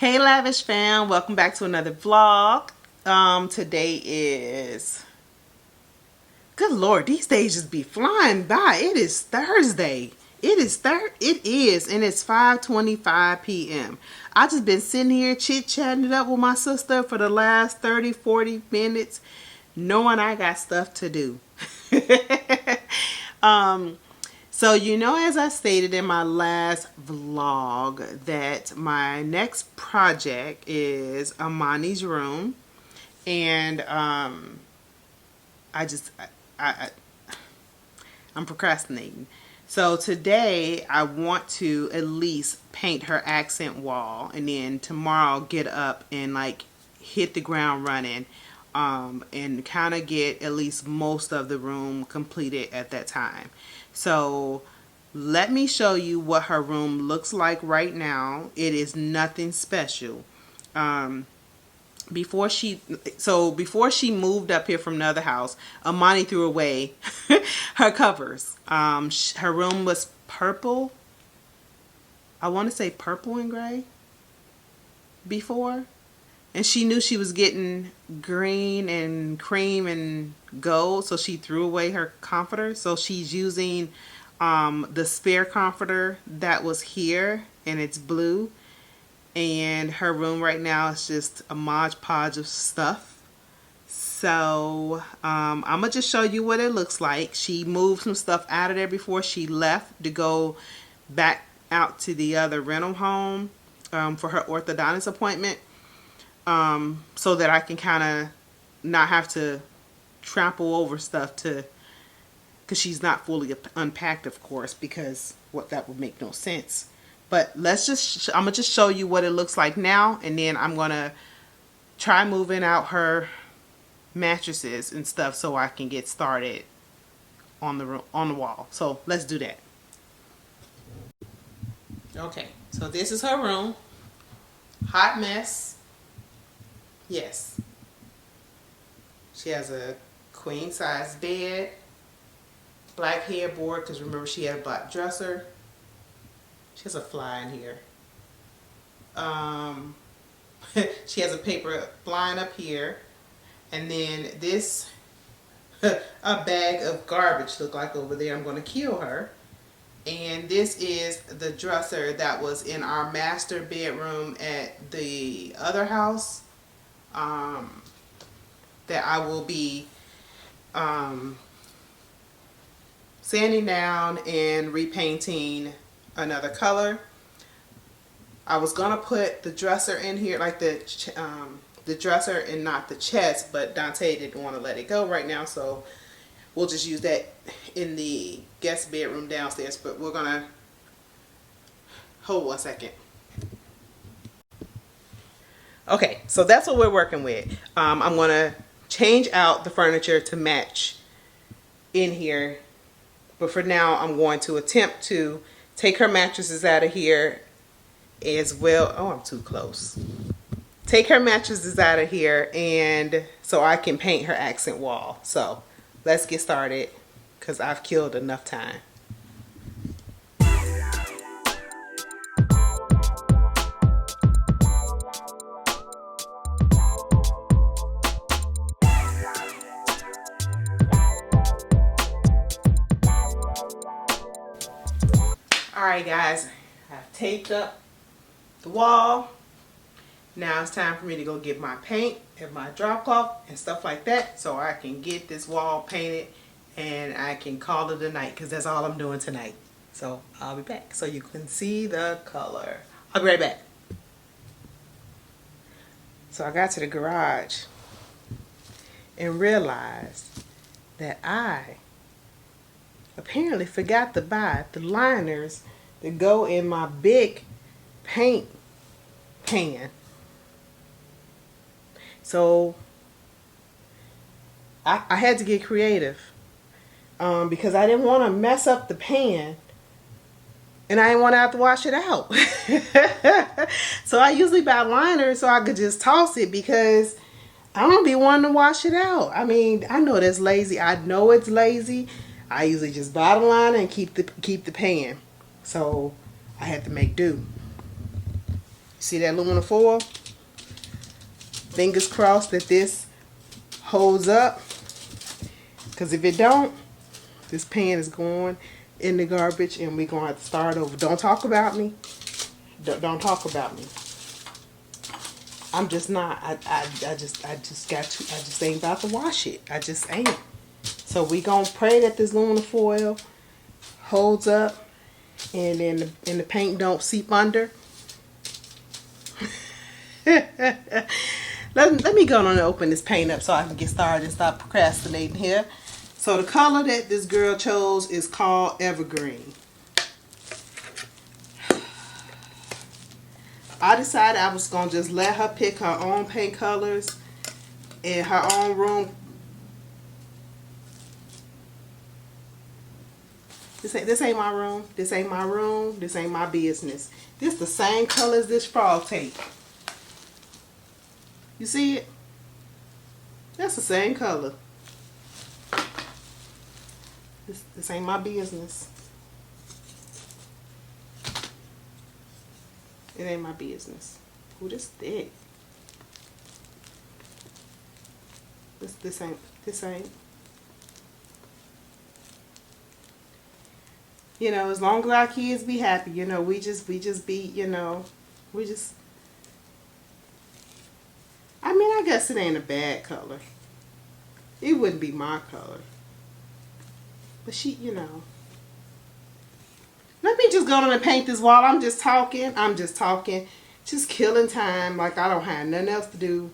Hey Lavish fam, welcome back to another vlog. Today is, good Lord, these days just be flying by. It is Thursday. It is, and it's 5:25 p.m. I just been sitting here chit-chatting it up with my sister for the last 30-40 minutes, knowing I got stuff to do. So as I stated in my last vlog, that my next project is Amani's room, and I'm procrastinating. So today I want to at least paint her accent wall, and then tomorrow get up and like hit the ground running, and kind of get at least most of the room completed at that time. So let me show you what her room looks like right now. It is nothing special. Before she moved up here from another house, Amani threw away her covers. Her room was purple. I want to say purple and gray before. And she knew she was getting green and cream and gold, so she threw away her comforter. So she's using the spare comforter that was here, and it's blue. And her room right now is just a modge podge of stuff. So I'm going to just show you what it looks like. She moved some stuff out of there before she left to go back out to the other rental home for her orthodontist appointment. So that I can kind of not have to trample over stuff because she's not fully unpacked, of course, because that would make no sense. But I'm gonna just show you what it looks like now, and then I'm gonna try moving out her mattresses and stuff so I can get started on the wall. So let's do that. Okay, so this is her room. Hot mess. Yes. She has a queen size bed, black headboard, because remember she had a black dresser. She has a fly in here. She has a paper flying up here. And then this, a bag of garbage look like over there. I'm going to kill her. And this is the dresser that was in our master bedroom at the other house. That I will be sanding down and repainting another color. I was gonna put the dresser in here, like the dresser and not the chest, but Dante didn't want to let it go right now, so we'll just use that in the guest bedroom downstairs. But we're gonna hold 1 second. Okay, so that's what we're working with. I'm going to change out the furniture to match in here. But for now, I'm going to attempt to take her mattresses out of here as well. Oh, I'm too close. Take her mattresses out of here, and so I can paint her accent wall. So let's get started because I've killed enough time. Alright guys, I've taped up the wall. Now it's time for me to go get my paint and my drop cloth and stuff like that so I can get this wall painted and I can call it a night, because that's all I'm doing tonight. So I'll be back so you can see the color. I'll be right back. So I got to the garage and realized that I apparently forgot to buy the liners that go in my big paint pan. So I had to get creative because I didn't want to mess up the pan and I didn't want to have to wash it out. So I usually buy liners so I could just toss it, because I don't be wanting to wash it out. I mean, I know that's lazy. I know it's lazy. I usually just buy the liner and keep the pan. So I had to make do. See that aluminum foil? Fingers crossed that this holds up, because if it don't, this pan is going in the garbage and we're gonna have to start over. Don't talk about me. Don't talk about me. I'm just not. I just ain't about to wash it. I just ain't. So we gonna pray that this aluminum foil holds up and then the paint don't seep under. Let me go on and open this paint up so I can get started and stop procrastinating here. So the color that this girl chose is called Evergreen. I decided I was going to just let her pick her own paint colors in her own room. This ain't my room. This ain't my room. This ain't my business. This the same color as this frog tape. You see it? That's the same color. This ain't my business. It ain't my business. Ooh, this thick. This ain't. You know, as long as our kids be happy, you know, we just be, you know, I mean, I guess it ain't a bad color. It wouldn't be my color. But she, you know. Let me just go on and paint this wall. I'm just talking. Just killing time like I don't have nothing else to do.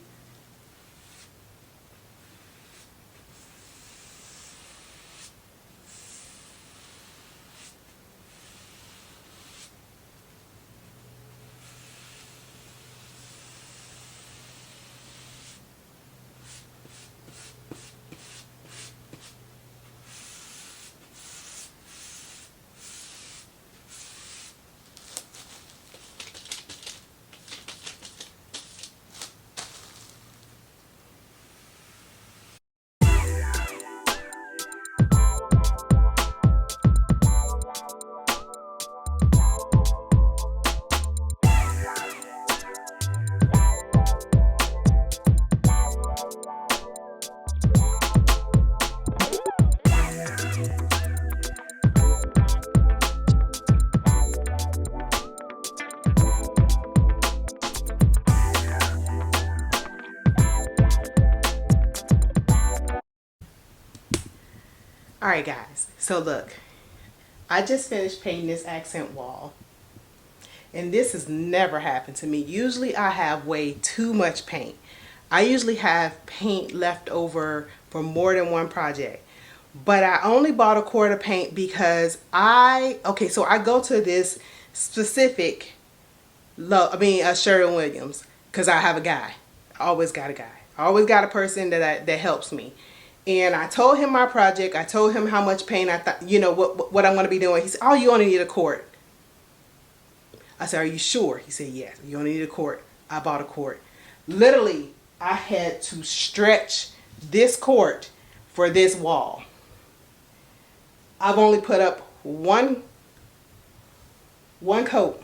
Alright guys, so look, I just finished painting this accent wall, and this has never happened to me. Usually I have way too much paint. I usually have paint left over for more than one project, but I only bought a quart of paint because so I go to this specific, Sherwin-Williams, because I have a guy. I always got a guy. I always got a person that helps me. And I told him my project. I told him how much paint I thought, you know, what I'm going to be doing. He said, oh, you only need a quart. I said, are you sure? He said, yes, you only need a quart. I bought a quart. Literally, I had to stretch this quart for this wall. I've only put up one coat.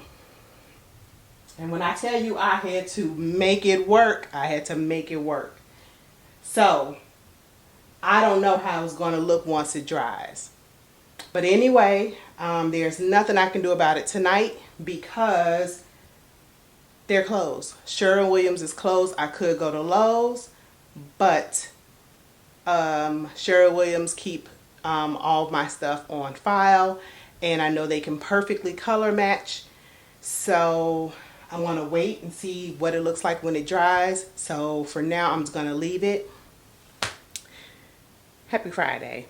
And when I tell you I had to make it work, I had to make it work. So I don't know how it's going to look once it dries. But anyway, there's nothing I can do about it tonight because they're closed. Sherwin-Williams is closed. I could go to Lowe's, but Sherwin-Williams keep all of my stuff on file, and I know they can perfectly color match. So I want to wait and see what it looks like when it dries. So for now, I'm just going to leave it. Happy Friday.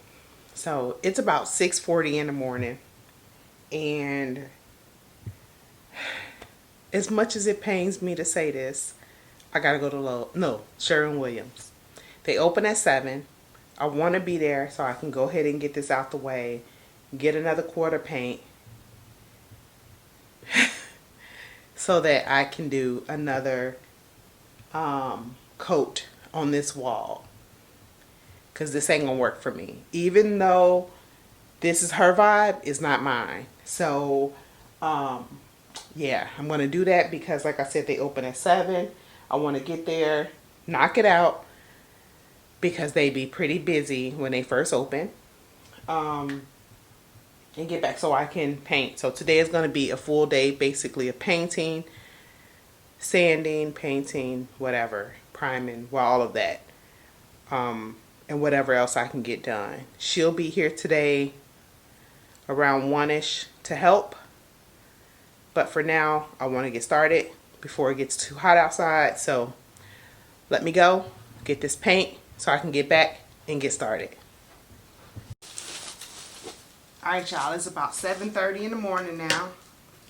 So it's about 6:40 in the morning, and as much as it pains me to say this, I gotta go to Sherwin-Williams. They open at 7. I want to be there so I can go ahead and get this out the way, get another quart of paint so that I can do another coat on this wall. Because this ain't gonna work for me. Even though this is her vibe, it's not mine. So yeah, I'm going to do that because like I said, they open at 7. I want to get there, knock it out, because they be pretty busy when they first open. And get back so I can paint. So today is going to be a full day basically of painting, sanding, painting, whatever, priming, well, all of that. And whatever else I can get done. She'll be here today around 1ish to help. But for now, I want to get started before it gets too hot outside. So let me go get this paint so I can get back and get started. Alright, y'all, it's about 7:30 in the morning now.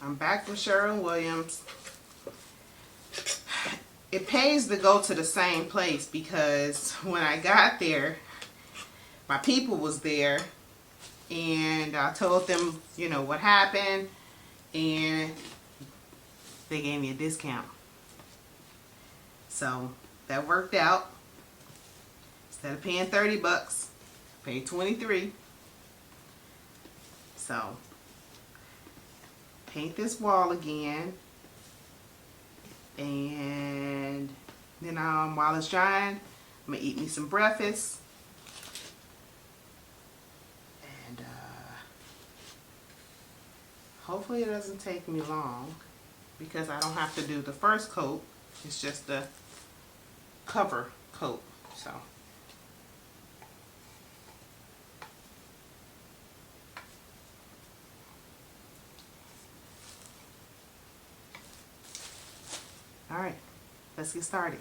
I'm back from Sherwin-Williams. It pays to go to the same place because when I got there, my people was there and I told them, you know, what happened, and they gave me a discount. So that worked out. Instead of paying 30 bucks, I paid 23. So paint this wall again, and then while it's drying, I'm gonna eat me some breakfast, and hopefully it doesn't take me long because I don't have to do the first coat. It's just the cover coat. So all right, let's get started.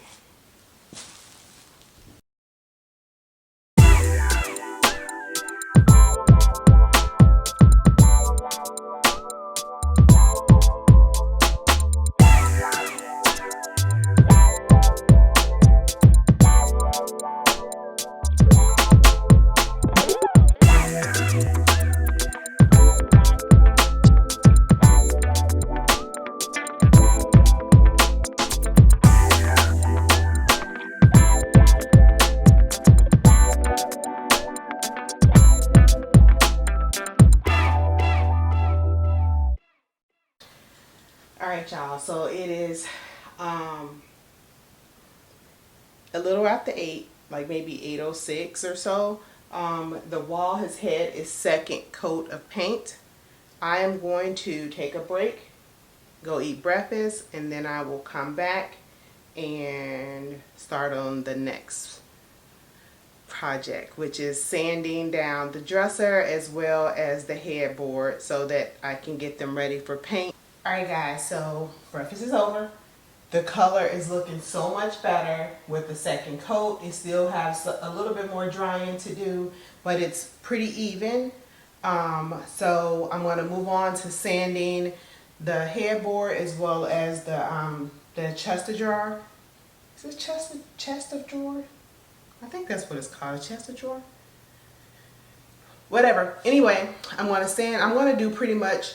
Alright, y'all, so it is a little after 8, like maybe 8:06 or so. The wall has had its second coat of paint. I am going to take a break, go eat breakfast, and then I will come back and start on the next project, which is sanding down the dresser as well as the headboard so that I can get them ready for paint. Alright guys, so breakfast is over. The color is looking so much better with the second coat. It still has a little bit more drying to do, but it's pretty even. So I'm going to move on to sanding the headboard as well as the chest of drawer. Is it chest of drawer? I think that's what it's called, a chest of drawer. Whatever. Anyway, I'm going to sand. I'm going to do pretty much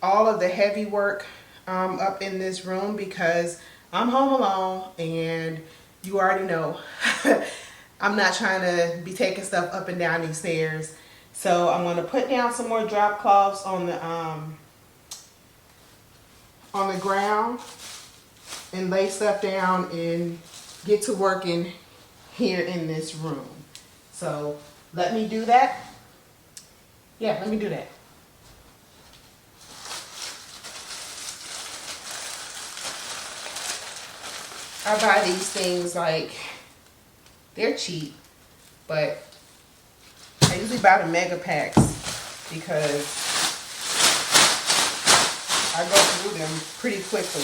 all of the heavy work up in this room because I'm home alone, and you already know I'm not trying to be taking stuff up and down these stairs. So I'm going to put down some more drop cloths on the ground and lay stuff down and get to working here in this room. So let me do that. Yeah, let me do that. I buy these things, like, they're cheap, but I usually buy the mega packs because I go through them pretty quickly.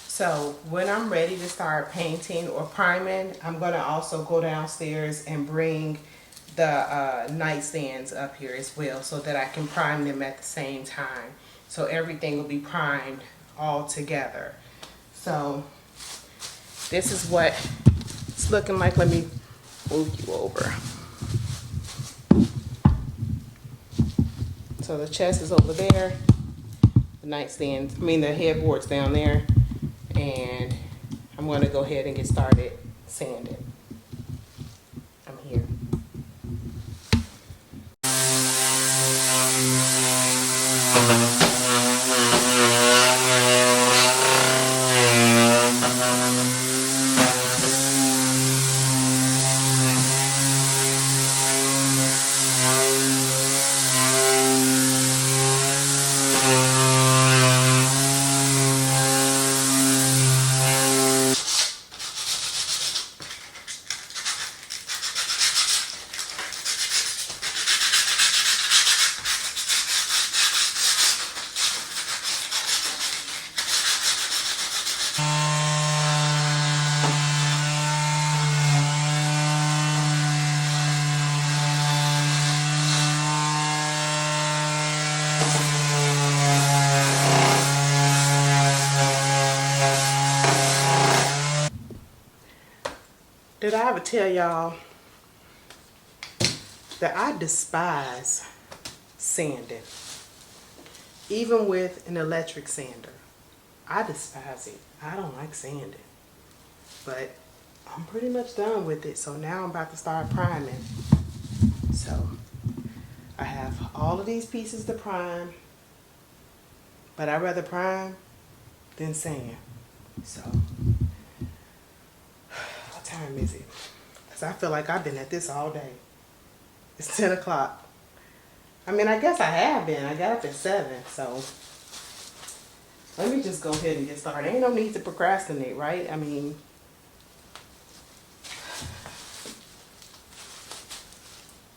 So when I'm ready to start painting or priming, I'm going to also go downstairs and bring the nightstands up here as well so that I can prime them at the same time. So everything will be primed all together. So this is what it's looking like. Let me move you over. So the chest is over there. The nightstand, the headboard's down there. And I'm going to go ahead and get started sanding. I'm here. Did I ever tell y'all that I despise sanding? Even with an electric sander, I despise it. I don't like sanding. But I'm pretty much done with it, so now I'm about to start priming. So I have all of these pieces to prime, but I'd rather prime than sand. So what time is it? Because I feel like I've been at this all day. It's 10 o'clock. I mean, I guess I have been. I got up at 7, so let me just go ahead and get started. Ain't no need to procrastinate, right? I mean,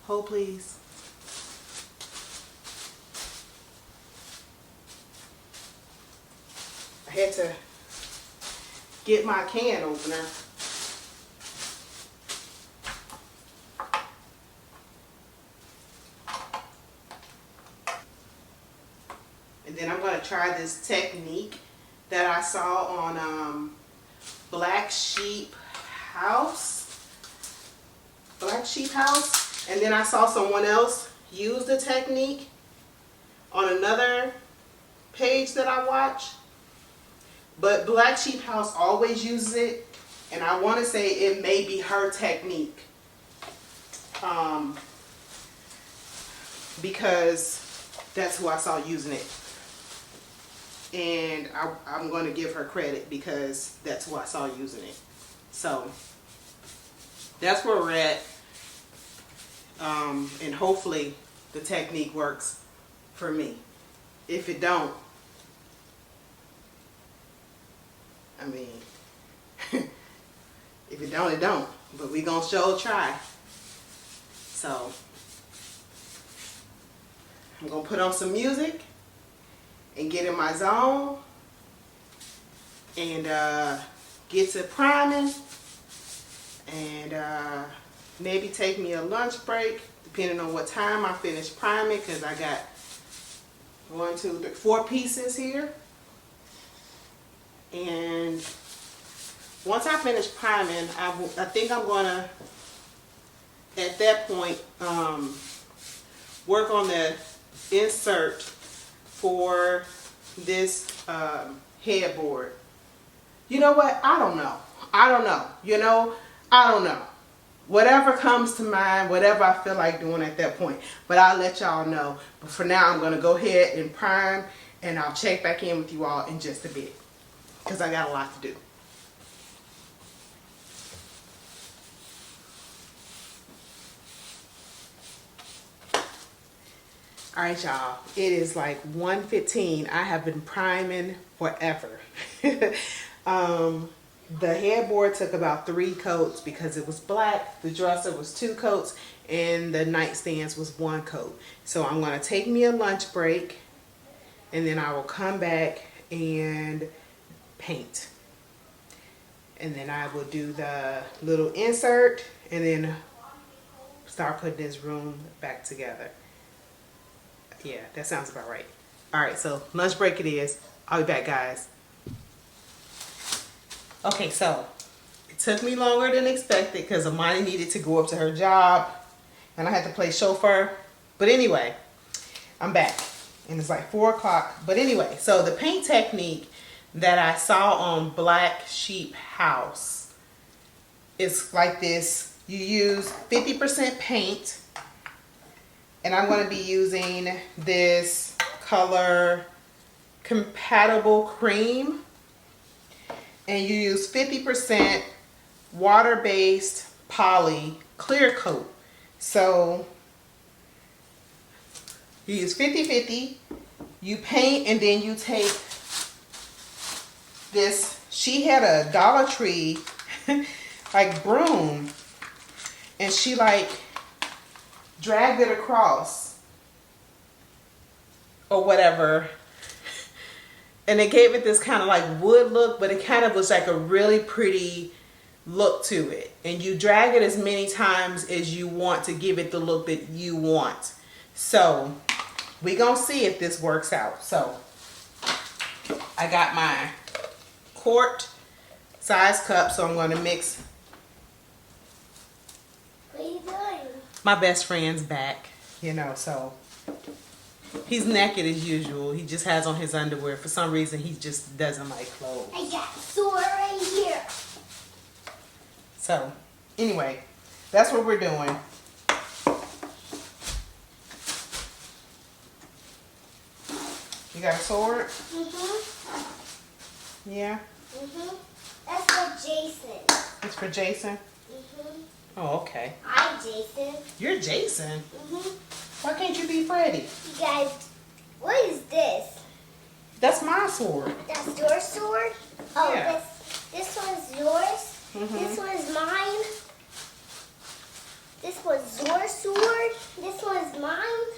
hold please. I had to get my can opener. And then I'm going to try this technique that I saw on Black Sheep House. And then I saw someone else use the technique on another page that I watch. But Black Sheep House always uses it. And I want to say it may be her technique. Because that's who I saw using it. And I'm going to give her credit because that's who I saw using it. So that's where we're at. And hopefully the technique works for me. If it don't, I mean, if it don't, it don't. But we gonna sure try. So I'm gonna put on some music and get in my zone and get to priming and maybe take me a lunch break depending on what time I finish priming, because I got 1, 2, 3, 4 pieces here. And once I finish priming, I think I'm gonna at that point work on the insert for this headboard. You know what? I don't know. You know, I don't know. Whatever comes to mind, whatever I feel like doing at that point. But I'll let y'all know. But for now, I'm going to go ahead and prime, and I'll check back in with you all in just a bit, because I got a lot to do. Alright y'all, it is like 1:15. I have been priming forever. The headboard took about 3 coats because it was black. The dresser was 2 coats and the nightstands was 1 coat. So I'm going to take me a lunch break and then I will come back and paint. And then I will do the little insert and then start putting this room back together. Yeah, that sounds about right. Alright, so lunch break it is. I'll be back, guys. Okay, so it took me longer than expected because Amani needed to go up to her job and I had to play chauffeur. But anyway, I'm back and it's like 4 o'clock. But anyway, so the paint technique that I saw on Black Sheep House. It's like this. You use 50% paint, and I'm going to be using this color Compatible Cream, and you use 50% water-based poly clear coat. So you use 50-50, you paint, and then you take this. She had a Dollar Tree like broom, and she like dragged it across or whatever, and it gave it this kind of like wood look, but it kind of was like a really pretty look to it. And you drag it as many times as you want to give it the look that you want. So we gonna see if this works out. So I got my quart size cup, so I'm gonna mix. What are you doing? My best friend's back, you know, so he's naked as usual. He just has on his underwear. For some reason, he just doesn't like clothes. I got sore right here. So, anyway, that's what we're doing. You got a sword? Mm-hmm. Yeah? Mm-hmm. That's for Jason. It's for Jason? Mm-hmm. Oh, okay. I'm Jason. You're Jason? Mm-hmm. Why can't you be Freddy? You guys, what is this? That's my sword. That's your sword? Oh, Yeah. this one's yours? Mm-hmm. This one's mine? This one's your sword? This one's mine?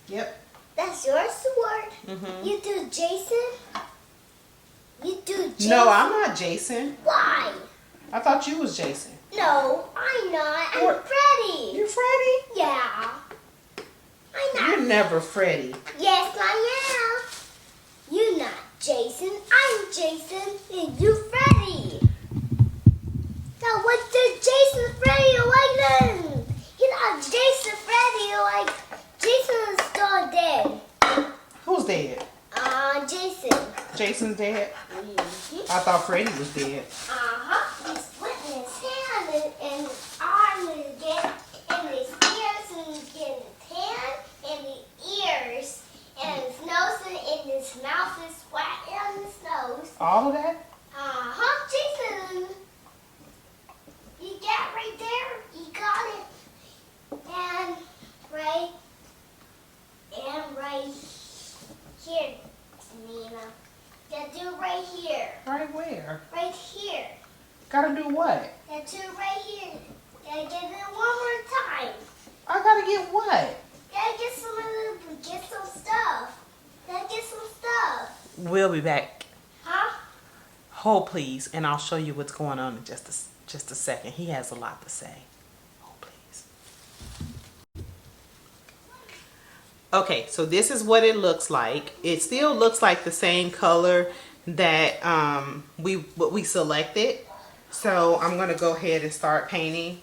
Yep. That's your sword? Mm-hmm. You do Jason? You do Jason? No, I'm not Jason. Why? I thought you was Jason. No, I'm not. I'm You're- Freddy. You're Freddy? Yeah. I'm not. You're never Freddy. Yes, I am. You're not Jason. I'm Jason, and you Freddy. Now, what's the Jason Freddy like then? You're not Jason Freddy like Jason is still dead. Who's dead? Jason. Jason's dead? Mm-hmm. I thought Freddy was dead. He's splitting his hand and his arm is getting, and his ears and he's getting tan, and the ears, and his nose and his mouth is flat on his nose. All of that? Jason. You got right there. You got it. And right here, Nina. Gotta do it right here. Right where? Right here. Gotta do what? Gotta do it right here. Gotta get it one more time. I gotta get what? Gotta get some stuff. Gotta get some stuff. We'll be back. Huh? Hold please, and I'll show you what's going on in just a second. He has a lot to say. Hold please. Okay, so this is what it looks like. It still looks like the same color that we selected. So I'm gonna go ahead and start painting.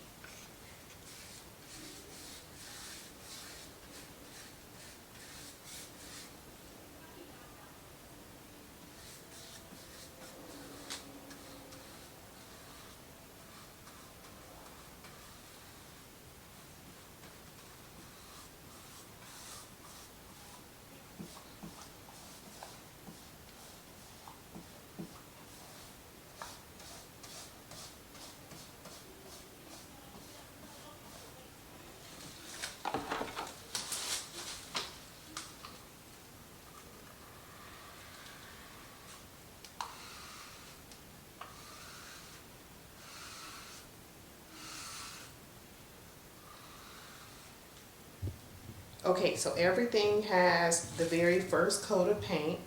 Okay, so everything has the very first coat of paint.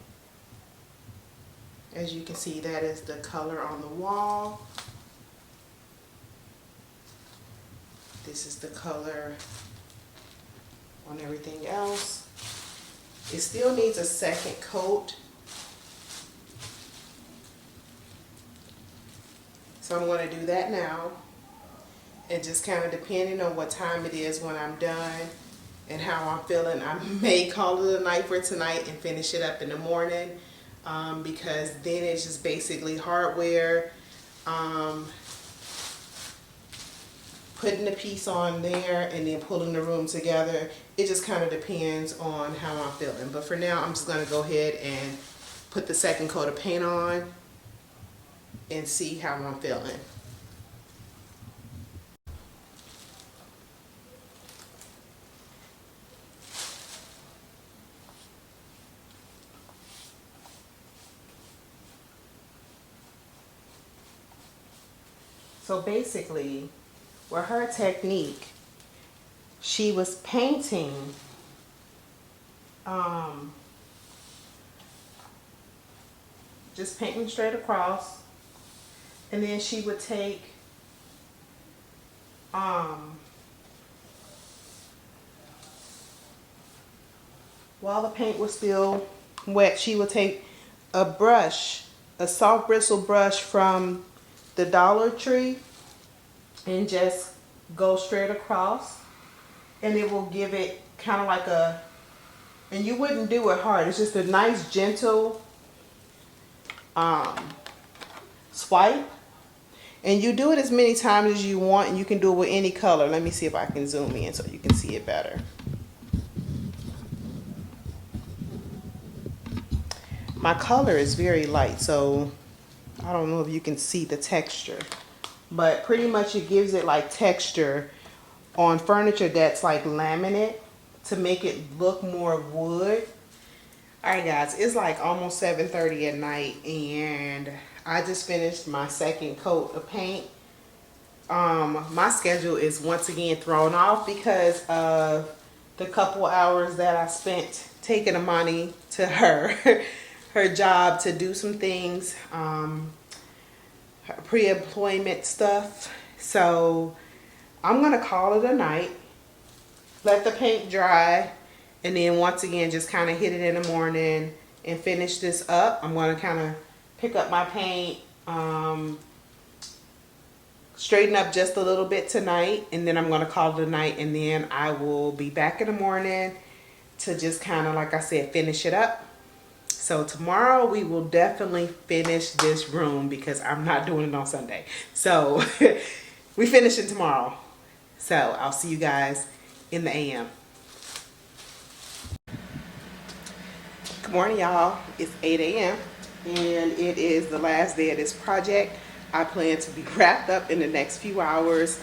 As you can see, that is the color on the wall. This is the color on everything else. It still needs a second coat. So I'm going to do that now. And just kind of depending on what time it is when I'm done and how I'm feeling, I may call it a night for tonight and finish it up in the morning. because then it's just basically hardware, putting the piece on there and then pulling the room together. It just kind of depends on how I'm feeling. But for now, I'm just going to go ahead and put the second coat of paint on and see how I'm feeling. So basically, with her technique, she was painting just painting straight across, and then she would take while the paint was still wet, she would take a brush, a soft bristle brush from the Dollar Tree, and just go straight across, and it will give it kind of like a, and you wouldn't do it hard, it's just a nice gentle swipe, and you do it as many times as you want, and you can do it with any color. Let me see if I can zoom in so you can see it better. My color is very light, so I don't know if you can see the texture, but pretty much it gives it like texture on furniture that's like laminate to make it look more wood. All right, guys, it's like almost 7:30 at night, and I just finished my second coat of paint. My schedule is once again thrown off because of the couple hours that I spent taking Amani to her her job to do some things, pre-employment stuff. So I'm gonna call it a night, let the paint dry, and then once again just kind of hit it in the morning and finish this up. I'm gonna kind of pick up my paint, straighten up just a little bit tonight, and then I'm gonna call it a night, and then I will be back in the morning to just kind of, like I said, finish it up. So tomorrow we will definitely finish this room because I'm not doing it on Sunday. So we finish it tomorrow. So I'll see you guys in the AM. Good morning, y'all. It's 8 AM and it is the last day of this project. I plan to be wrapped up in the next few hours.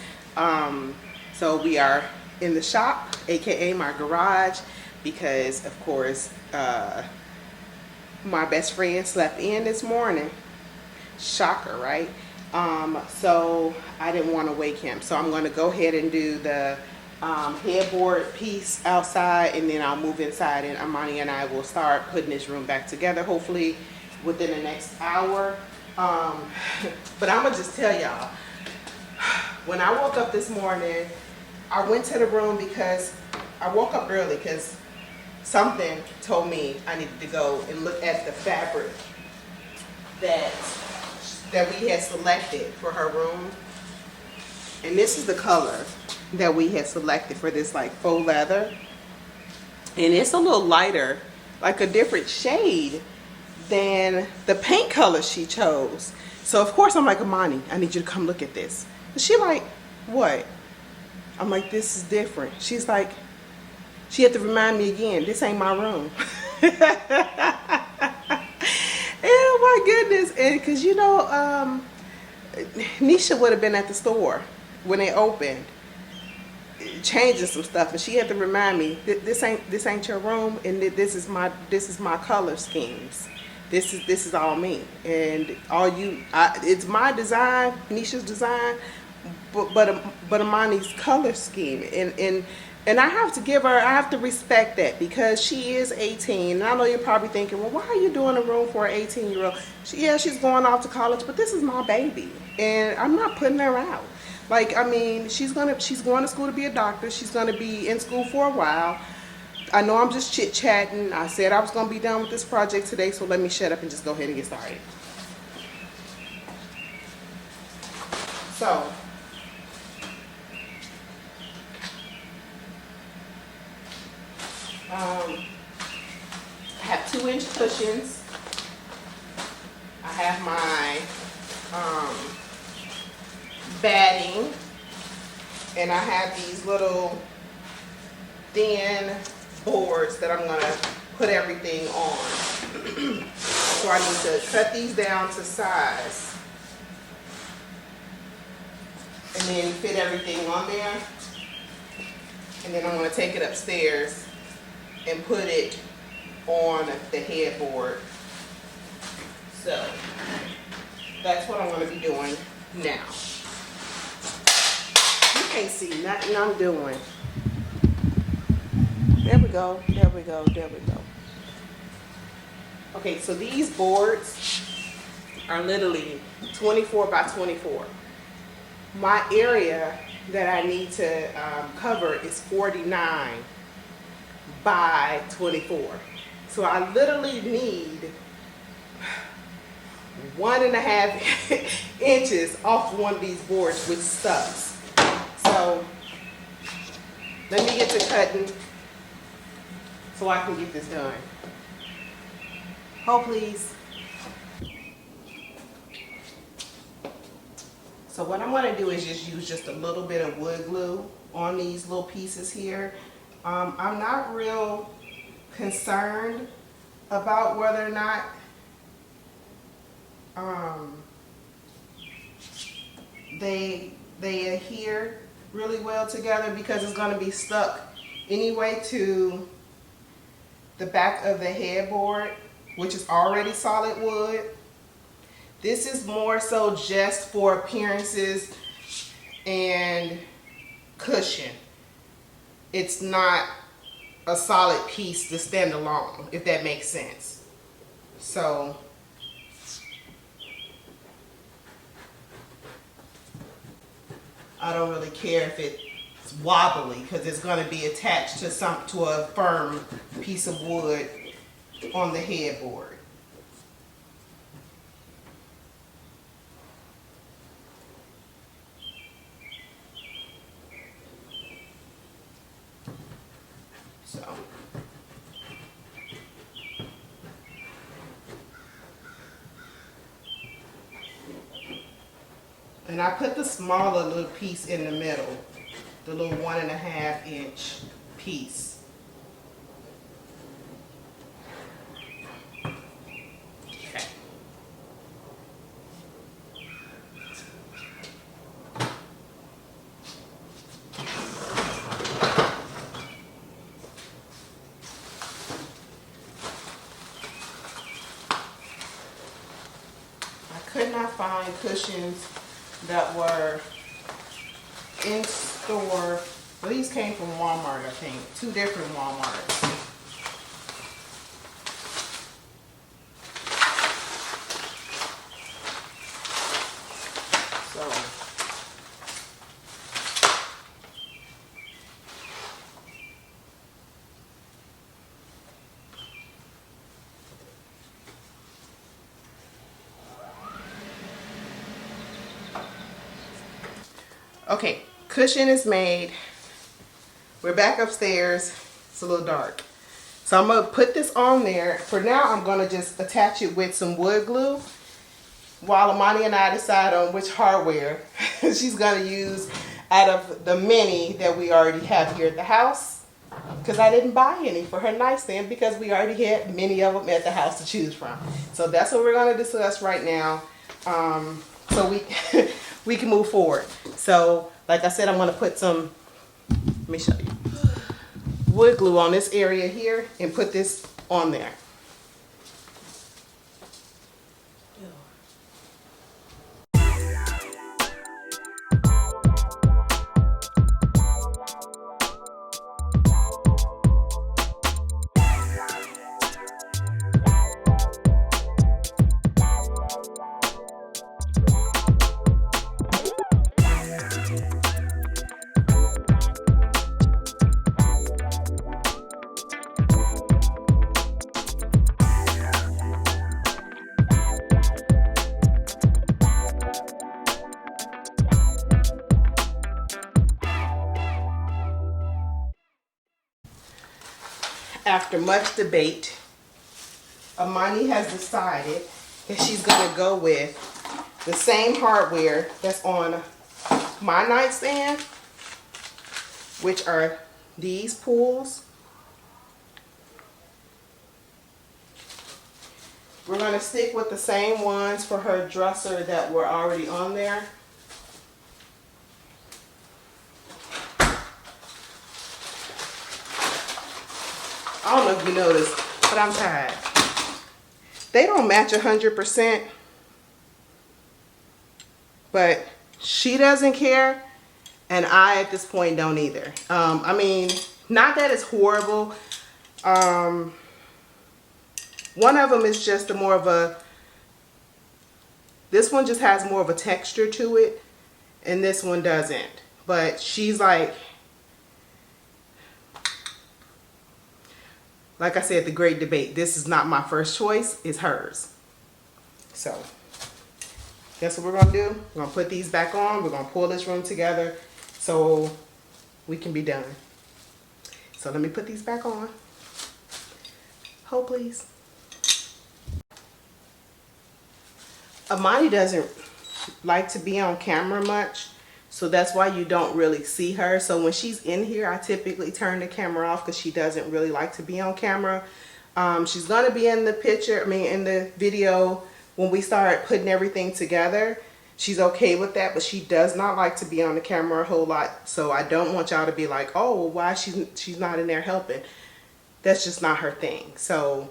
So we are in the shop, aka my garage, because of course my best friend slept in this morning. Shocker, right? So I didn't want to wake him. So I'm going to go ahead and do the headboard piece outside, and then I'll move inside, and Amani and I will start putting this room back together, hopefully within the next hour. But I'm going to just tell y'all, when I woke up this morning, I went to the room because I woke up early because something told me I needed to go and look at the fabric that we had selected for her room. And this is the color that we had selected for this like faux leather. And it's a little lighter, like a different shade than the paint color she chose. So of course I'm like, Amani, I need you to come look at this. And she like, what? I'm like, this is different. She's like, she had to remind me again, this ain't my room. Oh my goodness. And because you know, Nisha would have been at the store when they opened, changing some stuff, and she had to remind me, this ain't your room, and this is my color schemes. This is all me, and all you. It's my design, Nisha's design, but Amani's color scheme, and I have to give her, I have to respect that because she is 18. And I know you're probably thinking, well, why are you doing a room for an 18-year-old? Yeah, she's going off to college, but this is my baby, and I'm not putting her out. Like, I mean, she's going to school to be a doctor. She's going to be in school for a while. I know I'm just chit-chatting. I said I was going to be done with this project today, so let me shut up and just go ahead and get started. So, I have 2-inch cushions have my batting, and I have these little thin boards that I'm gonna put everything on. So I need to cut these down to size and then fit everything on there. And then I'm gonna take it upstairs and put it on the headboard. So that's what I'm gonna be doing now. You can't see nothing I'm doing. There we go, there we go, there we go. Okay, so these boards are literally 24 by 24. My area that I need to cover is 49 by 24. So I literally need 1.5 inches off one of these boards, which sucks. So let me get to cutting so I can get this done. Hold please. So what I'm going to do is just use just a little bit of wood glue on these little pieces here. I'm not real concerned about whether or not they adhere really well together, because it's going to be stuck anyway to the back of the headboard, which is already solid wood. This is more so just for appearances and cushion. It's not a solid piece to stand alone, if that makes sense. So I don't really care if it's wobbly, because it's going to be attached to a firm piece of wood on the headboard. So and I put the smaller little piece in the middle, the little 1.5 inch piece. Okay. I could not find cushions that were in store. Well, these came from Walmart, I think. 2 different Walmarts. So okay, cushion is made. We're back upstairs. It's a little dark. So I'm going to put this on there. For now, I'm going to just attach it with some wood glue while Amani and I decide on which hardware she's going to use out of the many that we already have here at the house. Because I didn't buy any for her nightstand, because we already had many of them at the house to choose from. So that's what we're going to discuss right now. So we can move forward. So like I said, I'm going to put some, let me show you, wood glue on this area here and put this on there. After much debate, Amani has decided that she's gonna go with the same hardware that's on my nightstand, which are these pulls. We're gonna stick with the same ones for her dresser that were already on there. I don't know if you noticed, but I'm tired. They don't match 100%, but she doesn't care, and I at this point don't either. I mean, not that it's horrible. One of them is just more of a, this one just has more of a texture to it, and this one doesn't. But she's like I said, the great debate. This is not my first choice, it's hers. So, guess what we're gonna do? We're gonna put these back on, we're gonna pull this room together so we can be done. So let me put these back on. Hold please. Amani doesn't like to be on camera much, so that's why you don't really see her. So when she's in here, I typically turn the camera off because she doesn't really like to be on camera. She's gonna be in the picture, in the video when we start putting everything together. She's okay with that, but she does not like to be on the camera a whole lot. So I don't want y'all to be like, oh, well, why she's not in there helping. That's just not her thing. So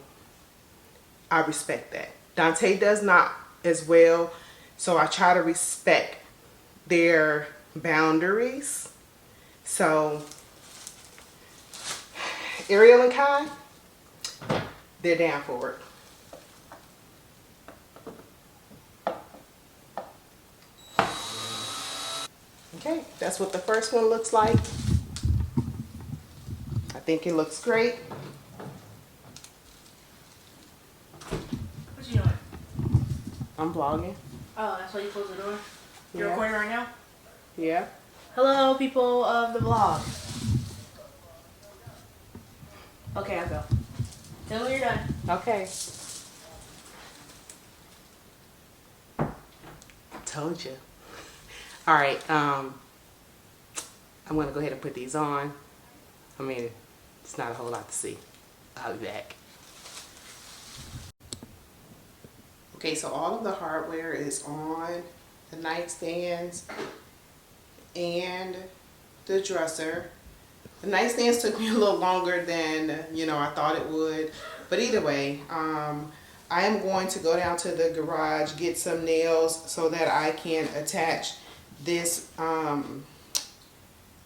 I respect that. Dante does not as well. So I try to respect their boundaries. So Ariel and Kai, they're down for it. Okay, that's what the first one looks like. I think it looks great. What you doing? I'm vlogging. Oh, that's why you closed the door? You're Yeah. recording right now? Yeah. Hello, people of the vlog. Okay, I'll go. Tell me when you're done. Okay. Told you. All right. I'm gonna go ahead and put these on. It's not a whole lot to see. I'll be back. Okay, so all of the hardware is on the nightstands and the dresser. The nightstands took me a little longer than I thought it would, but either way, I am going to go down to the garage, get some nails so that I can attach this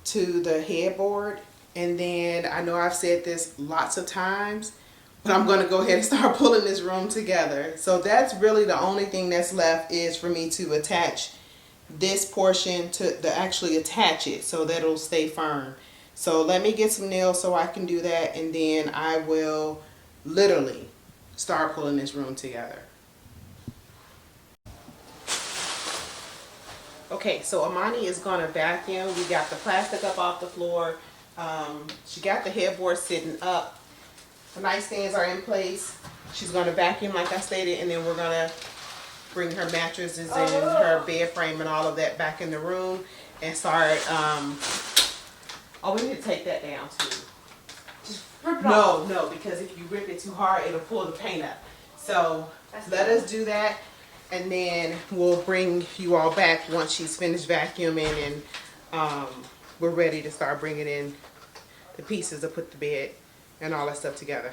to the headboard. And then I know I've said this lots of times, but I'm going to go ahead and start pulling this room together. So that's really the only thing that's left, is for me to attach this portion to actually attach it so that it'll stay firm. So let me get some nails so I can do that, and then I will literally start pulling this room together. Okay, so Amani is going to vacuum. We got the plastic up off the floor. She got the headboard sitting up. The nightstands are in place. She's going to vacuum like I stated, and then we're going to bring her mattresses and her bed frame and all of that back in the room and start, oh, we need to take that down too. Just rip it off. No, because if you rip it too hard, it'll pull the paint up. So let us do that, and then we'll bring you all back once she's finished vacuuming and we're ready to start bringing in the pieces to put the bed and all that stuff together.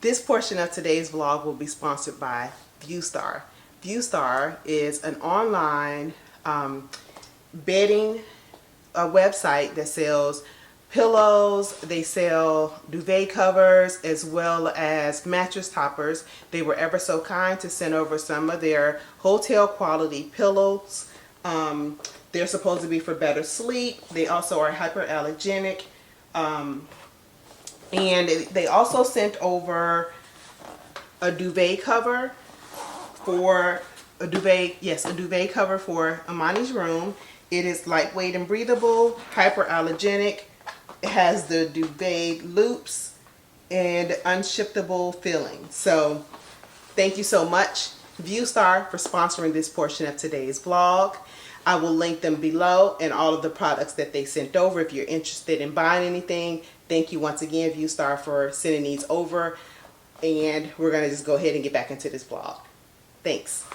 This portion of today's vlog will be sponsored by Viewstar. Viewstar is an online bedding website that sells pillows, they sell duvet covers, as well as mattress toppers. They were ever so kind to send over some of their hotel quality pillows. They're supposed to be for better sleep. They also are hyperallergenic. And they also sent over a duvet cover for a duvet cover for Amani's room. It is lightweight and breathable, hyperallergenic. It has the duvet loops and unshiftable filling. So thank you so much, Viewstar, for sponsoring this portion of today's vlog. I will link them below and all of the products that they sent over if you're interested in buying anything. Thank you once again, Viewstar, for sending these over. And we're going to just go ahead and get back into this vlog. Thanks.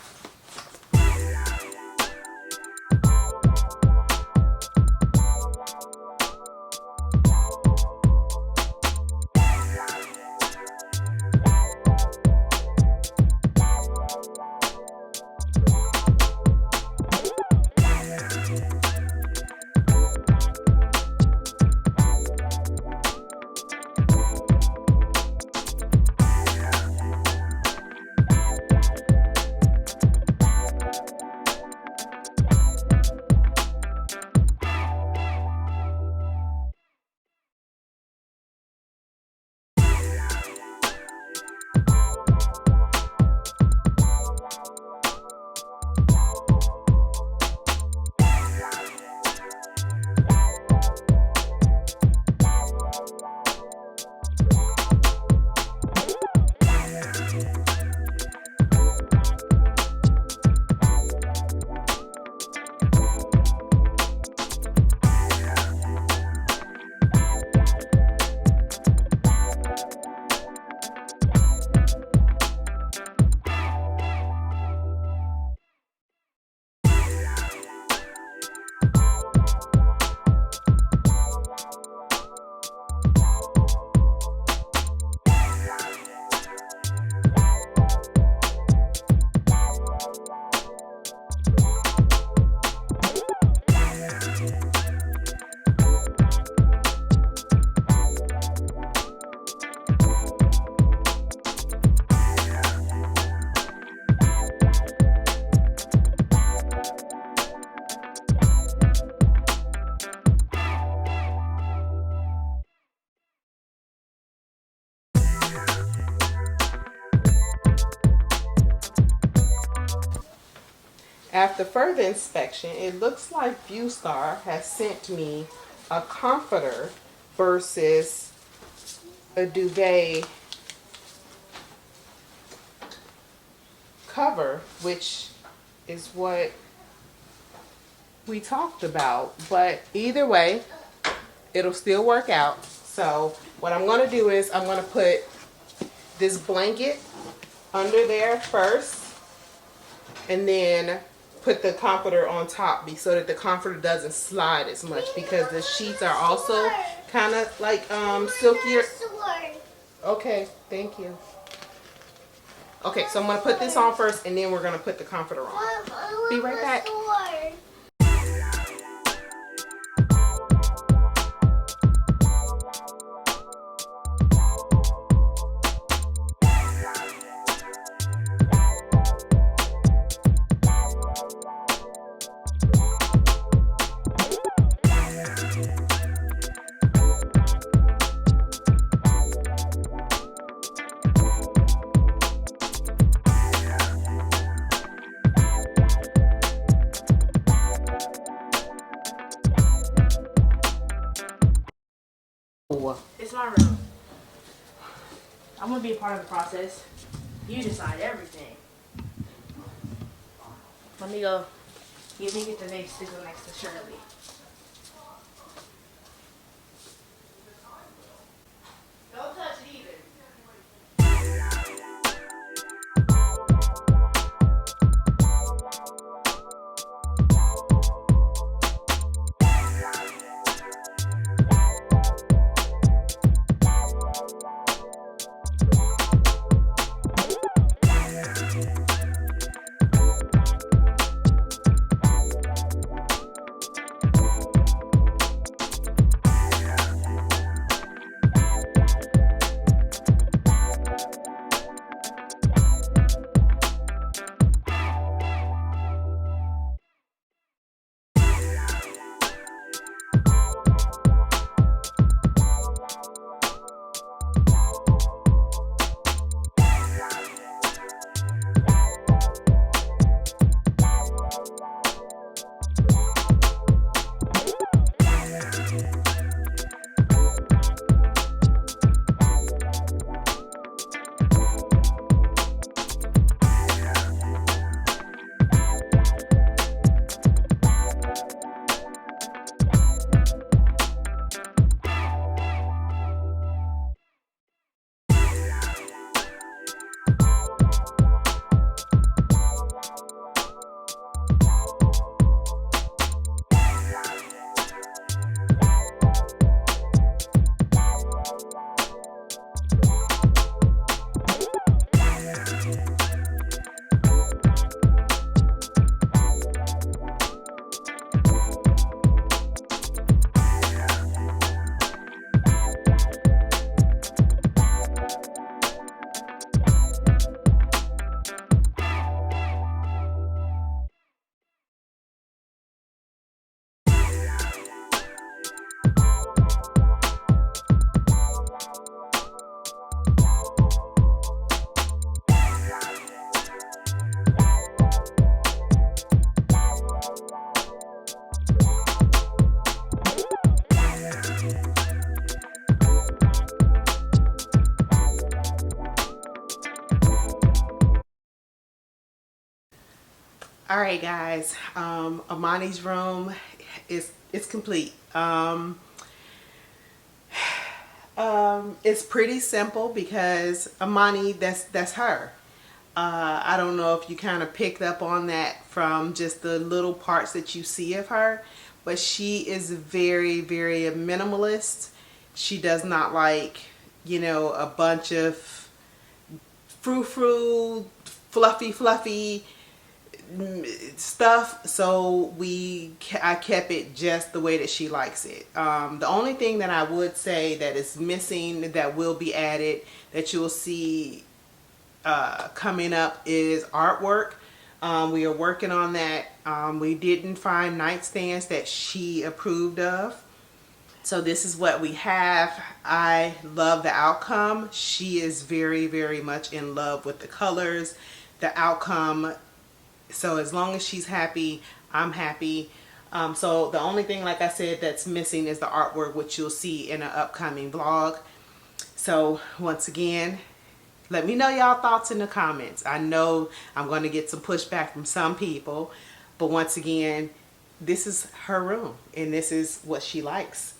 After further inspection, it looks like Viewstar has sent me a comforter versus a duvet cover, which is what we talked about. But either way, it'll still work out. So what I'm going to do is I'm going to put this blanket under there first, and then put the comforter on top so that the comforter doesn't slide as much, because the sheets are also kind of like silkier. Okay, thank you. Okay, so I'm going to put this on first, and then we're going to put the comforter on. Be right back. It's my room. I'm gonna be a part of the process. You decide everything. Let me go. Let me get the vase to go next to Shirley. Don't touch it either. All right, guys. Amani's room is complete. It's pretty simple because Amani, that's her. I don't know if you kind of picked up on that from just the little parts that you see of her, but she is very, very minimalist. She does not like, you know, a bunch of frou-frou, fluffy stuff. So I kept it just the way that she likes it. The only thing that I would say that is missing that will be added that you'll see coming up is artwork. We are working on that. We didn't find nightstands that she approved of. So this is what we have. I love the outcome. She is very, very much in love with the colors, the outcome. So as long as she's happy, I'm happy. So the only thing, like I said, that's missing is the artwork, which you'll see in an upcoming vlog. So once again, let me know y'all thoughts in the comments. I know I'm going to get some pushback from some people, but once again, this is her room and this is what she likes.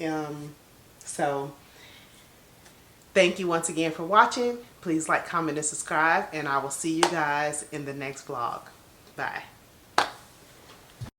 So thank you once again for watching. Please like, comment, and subscribe, and I will see you guys in the next vlog. Bye.